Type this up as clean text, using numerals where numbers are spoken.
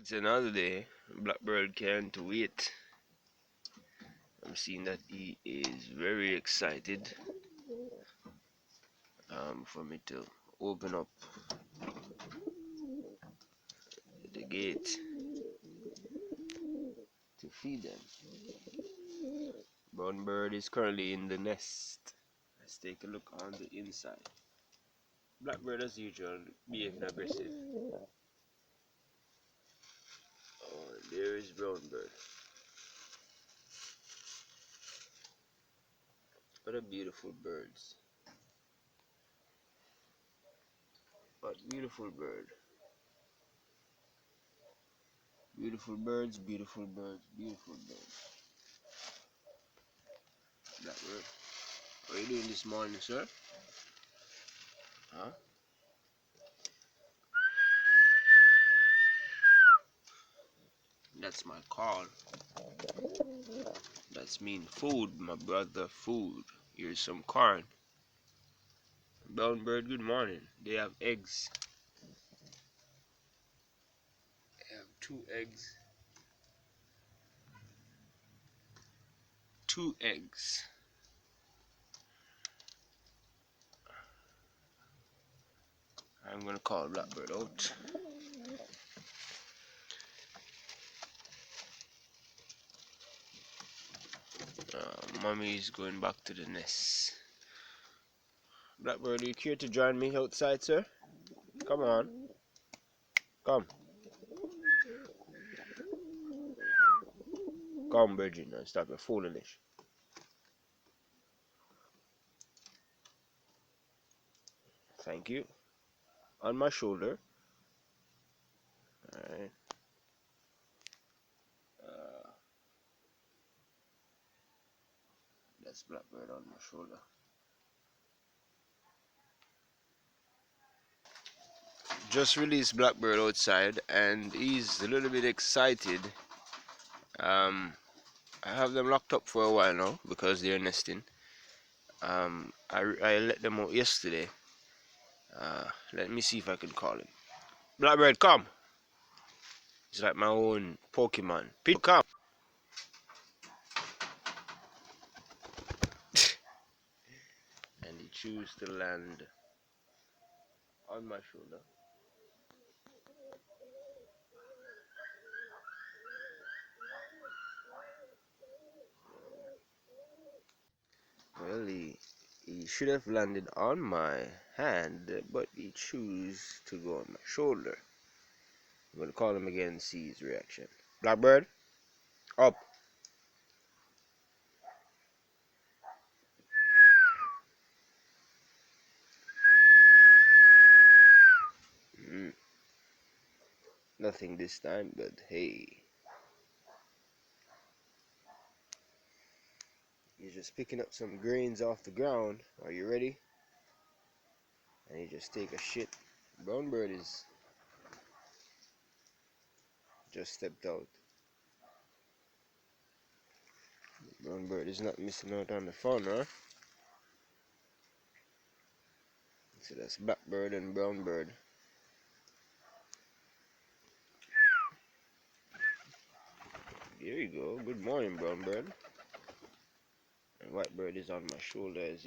It's another day. Blackbird can't wait. I'm seeing that he is very excited for me to open up the gate to feed them. Brown bird is currently in the nest. Let's take a look on the inside. Blackbird as usual behaving aggressive. Oh, and there is brown bird. What a beautiful birds. What beautiful bird. Beautiful birds, beautiful birds, beautiful birds. Blackbird. What are you doing this morning, sir? Huh? That's my call. That's mean food, my brother, food. Here's some corn. Brown bird, good morning. They have eggs. They have 2 eggs. 2 eggs. I'm gonna call Blackbird out. Mommy is going back to the nest. Blackbird, are you care to join me outside, sir? Come on. Come. Come, Bridget, now stop your foolishness. Thank you. On my shoulder. Alright. That's Blackbird on my shoulder. Just released Blackbird outside and he's a little bit excited. I have them locked up for a while now because they're nesting. I let them out yesterday. Let me see if I can call him. Blackbird, come. It's like my own Pokemon. Pete, come. And he chooses to land on my shoulder. Well, he should have landed on my hand, but he chose to go on my shoulder. I'm gonna call him again and see his reaction. Blackbird, up. Nothing this time, but hey. He's just picking up some grains off the ground. Are you ready? And he just take a shit. Brown bird is just stepped out. Brown bird is not missing out on the fun, huh? So that's blackbird and brown bird. There you go. Good morning, brown bird. And white bird is on my shoulder as